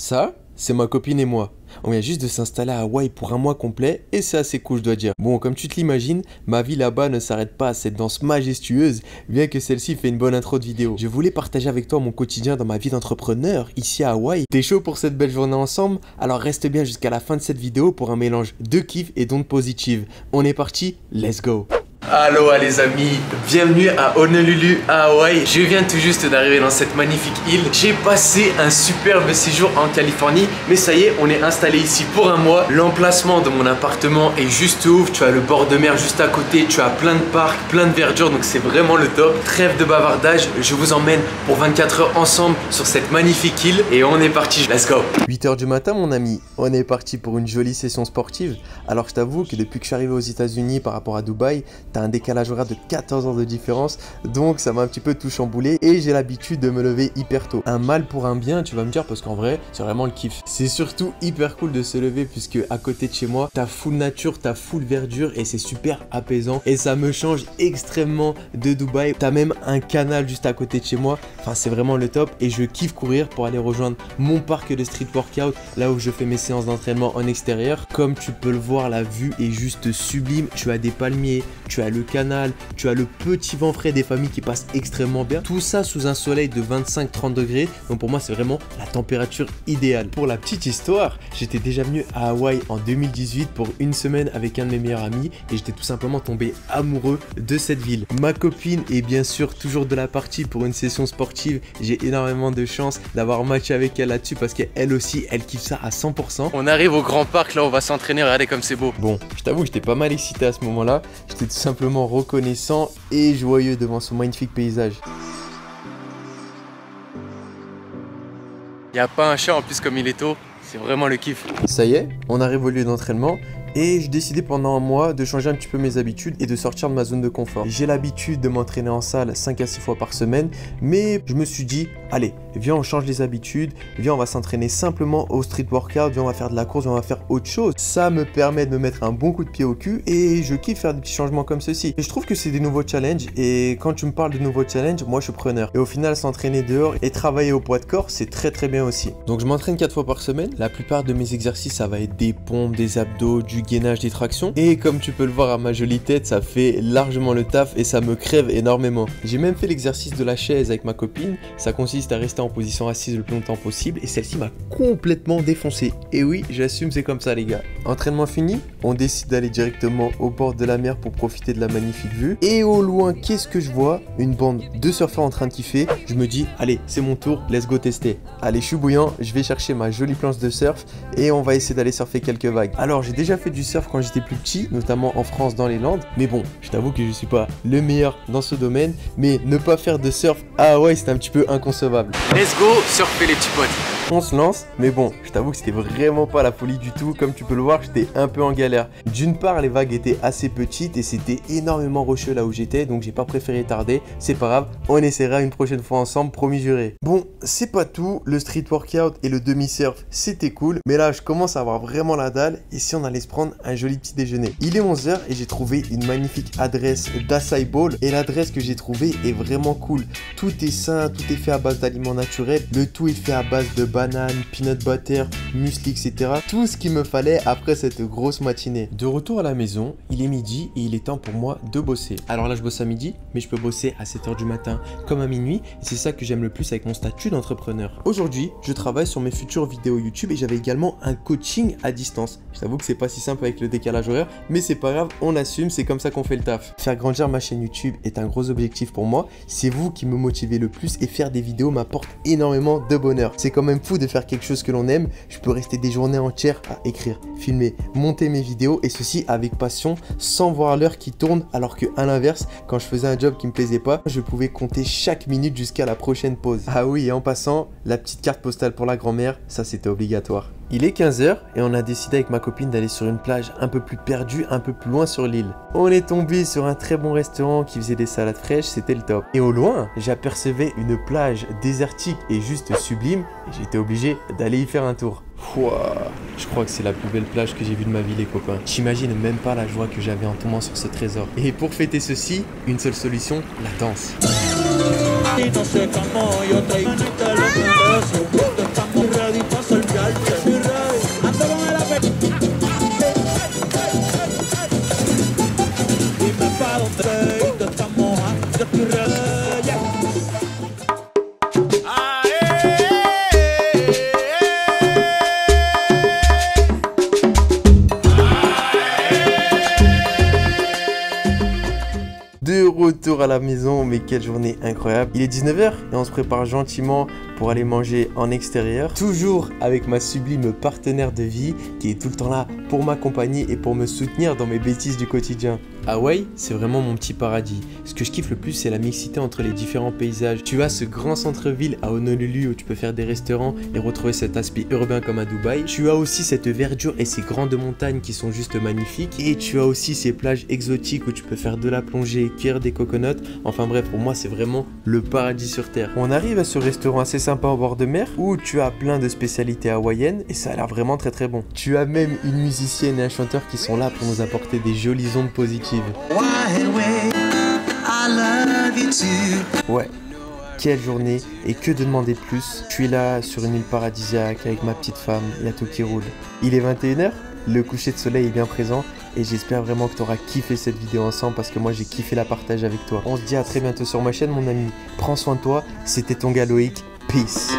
Ça, c'est ma copine et moi. On vient juste de s'installer à Hawaï pour un mois complet et c'est assez cool, je dois dire. Bon, comme tu te l'imagines, ma vie là-bas ne s'arrête pas à cette danse majestueuse, bien que celle-ci fait une bonne intro de vidéo. Je voulais partager avec toi mon quotidien dans ma vie d'entrepreneur ici à Hawaï. T'es chaud pour cette belle journée ensemble? Alors reste bien jusqu'à la fin de cette vidéo pour un mélange de kiff et d'ondes positives. On est parti, let's go! Aloha les amis, bienvenue à Honolulu à Hawaï. Je viens tout juste d'arriver dans cette magnifique île. J'ai passé un superbe séjour en Californie, mais ça y est, on est installé ici pour un mois. L'emplacement de mon appartement est juste ouf. Tu as le bord de mer juste à côté, tu as plein de parcs, plein de verdure, donc c'est vraiment le top. Trêve de bavardage, je vous emmène pour 24 heures ensemble sur cette magnifique île et on est parti, let's go. 8 h du matin mon ami, on est parti pour une jolie session sportive. Alors je t'avoue que depuis que je suis arrivé aux États-Unis par rapport à Dubaï, t'as un décalage horaire de 14 heures de différence, donc ça m'a un petit peu tout chamboulé et j'ai l'habitude de me lever hyper tôt. Un mal pour un bien, tu vas me dire, parce qu'en vrai, c'est vraiment le kiff. C'est surtout hyper cool de se lever puisque à côté de chez moi, t'as full nature, t'as full verdure et c'est super apaisant et ça me change extrêmement de Dubaï. T'as même un canal juste à côté de chez moi, enfin c'est vraiment le top et je kiffe courir pour aller rejoindre mon parc de street workout, là où je fais mes séances d'entraînement en extérieur. Comme tu peux le voir, la vue est juste sublime, tu as des palmiers, tu as le canal, tu as le petit vent frais des familles qui passent extrêmement bien. Tout ça sous un soleil de 25-30 degrés. Donc pour moi, c'est vraiment la température idéale. Pour la petite histoire, j'étais déjà venu à Hawaï en 2018 pour une semaine avec un de mes meilleurs amis et j'étais tout simplement tombé amoureux de cette ville. Ma copine est bien sûr toujours de la partie pour une session sportive. J'ai énormément de chance d'avoir matché avec elle là-dessus parce qu'elle aussi, elle kiffe ça à 100%. On arrive au grand parc, là on va s'entraîner, regardez comme c'est beau. Bon, je t'avoue que j'étais pas mal excité à ce moment-là. J'étais tout simplement reconnaissant et joyeux devant ce magnifique paysage. Il n'y a pas un chat en plus comme il est tôt, c'est vraiment le kiff. Ça y est, on arrive au lieu d'entraînement et j'ai décidé pendant un mois de changer un petit peu mes habitudes et de sortir de ma zone de confort. J'ai l'habitude de m'entraîner en salle 5 à 6 fois par semaine, mais je me suis dit, allez, viens on change les habitudes, viens on va s'entraîner simplement au street workout, viens on va faire de la course, viens on va faire autre chose. Ça me permet de me mettre un bon coup de pied au cul et je kiffe faire des petits changements comme ceci. Et je trouve que c'est des nouveaux challenges et quand tu me parles de nouveaux challenges, moi je suis preneur. Et au final, s'entraîner dehors et travailler au poids de corps, c'est très bien aussi. Donc je m'entraîne 4 fois par semaine. La plupart de mes exercices, ça va être des pompes, des abdos, du gainage, des tractions. Et comme tu peux le voir à ma jolie tête, ça fait largement le taf et ça me crève énormément. J'ai même fait l'exercice de la chaise avec ma copine. Ça consiste à rester en position assise le plus longtemps possible et celle-ci m'a complètement défoncé. Et oui, j'assume, c'est comme ça les gars. Entraînement fini, on décide d'aller directement au bord de la mer pour profiter de la magnifique vue. Et au loin, qu'est-ce que je vois? Une bande de surfeurs en train de kiffer. Je me dis, allez, c'est mon tour, let's go tester. Allez, je suis bouillant, je vais chercher ma jolie planche de surf et on va essayer d'aller surfer quelques vagues. Alors, j'ai déjà fait du surf quand j'étais plus petit, notamment en France dans les Landes. Mais bon, je t'avoue que je suis pas le meilleur dans ce domaine, mais ne pas faire de surf à Hawaï, c'est un petit peu inconcevable. Let's go, surfer les petits potes. On se lance, mais bon, je t'avoue que c'était vraiment pas la folie du tout. Comme tu peux le voir, j'étais un peu en galère. D'une part, les vagues étaient assez petites et c'était énormément rocheux là où j'étais, donc j'ai pas préféré tarder. C'est pas grave, on essaiera une prochaine fois ensemble, promis juré. Bon, c'est pas tout, le street workout et le demi-surf, c'était cool, mais là, je commence à avoir vraiment la dalle et si on allait se prendre un joli petit déjeuner. Il est 11 h et j'ai trouvé une magnifique adresse d'Acai Bowl et l'adresse que j'ai trouvée est vraiment cool. Tout est sain, tout est fait à base d'aliments naturels, le tout est fait à base de bananes, peanut butter, muesli, etc. Tout ce qu'il me fallait après cette grosse matinée. De retour à la maison, il est midi et il est temps pour moi de bosser. Alors là, je bosse à midi, mais je peux bosser à 7 h du matin comme à minuit. Et c'est ça que j'aime le plus avec mon statut d'entrepreneur. Aujourd'hui, je travaille sur mes futures vidéos YouTube et j'avais également un coaching à distance. Je t'avoue que c'est pas si simple avec le décalage horaire, mais c'est pas grave, on assume, c'est comme ça qu'on fait le taf. Faire grandir ma chaîne YouTube est un gros objectif pour moi. C'est vous qui me motivez le plus et faire des vidéos m'apporte énormément de bonheur. C'est quand même fou de faire quelque chose que l'on aime. Je peux rester des journées entières à écrire, filmer, monter mes vidéos et ceci avec passion sans voir l'heure qui tourne, alors que à l'inverse, quand je faisais un job qui me plaisait pas, je pouvais compter chaque minute jusqu'à la prochaine pause. Ah oui, et en passant, la petite carte postale pour la grand-mère, ça c'était obligatoire. Il est 15 h et on a décidé avec ma copine d'aller sur une plage un peu plus perdue, un peu plus loin sur l'île. On est tombé sur un très bon restaurant qui faisait des salades fraîches, c'était le top. Et au loin, j'apercevais une plage désertique et juste sublime et j'étais obligé d'aller y faire un tour. Ouah, je crois que c'est la plus belle plage que j'ai vue de ma vie les copains. J'imagine même pas la joie que j'avais en tombant sur ce trésor. Et pour fêter ceci, une seule solution, la danse. retour à la maison, mais quelle journée incroyable. Il est 19 h et on se prépare gentiment pour aller manger en extérieur. Toujours avec ma sublime partenaire de vie qui est tout le temps là pour m'accompagner et pour me soutenir dans mes bêtises du quotidien. Hawaï, c'est vraiment mon petit paradis. Ce que je kiffe le plus, c'est la mixité entre les différents paysages. Tu as ce grand centre-ville à Honolulu où tu peux faire des restaurants et retrouver cet aspect urbain comme à Dubaï. Tu as aussi cette verdure et ces grandes montagnes qui sont juste magnifiques. Et tu as aussi ces plages exotiques où tu peux faire de la plongée, cueillir des coconuts. Enfin bref, pour moi, c'est vraiment le paradis sur terre. On arrive à ce restaurant assez sympa au bord de mer où tu as plein de spécialités hawaïennes et ça a l'air vraiment très très bon. Tu as même une musicienne et un chanteur qui sont là pour nous apporter des jolies ondes positives. Ouais, quelle journée et que de demander de plus. Je suis là sur une île paradisiaque avec ma petite femme, il y a tout qui roule. Il est 21 h, le coucher de soleil est bien présent et j'espère vraiment que tu auras kiffé cette vidéo ensemble parce que moi j'ai kiffé la partager avec toi. On se dit à très bientôt sur ma chaîne mon ami. Prends soin de toi, c'était ton gars Loïc. Peace.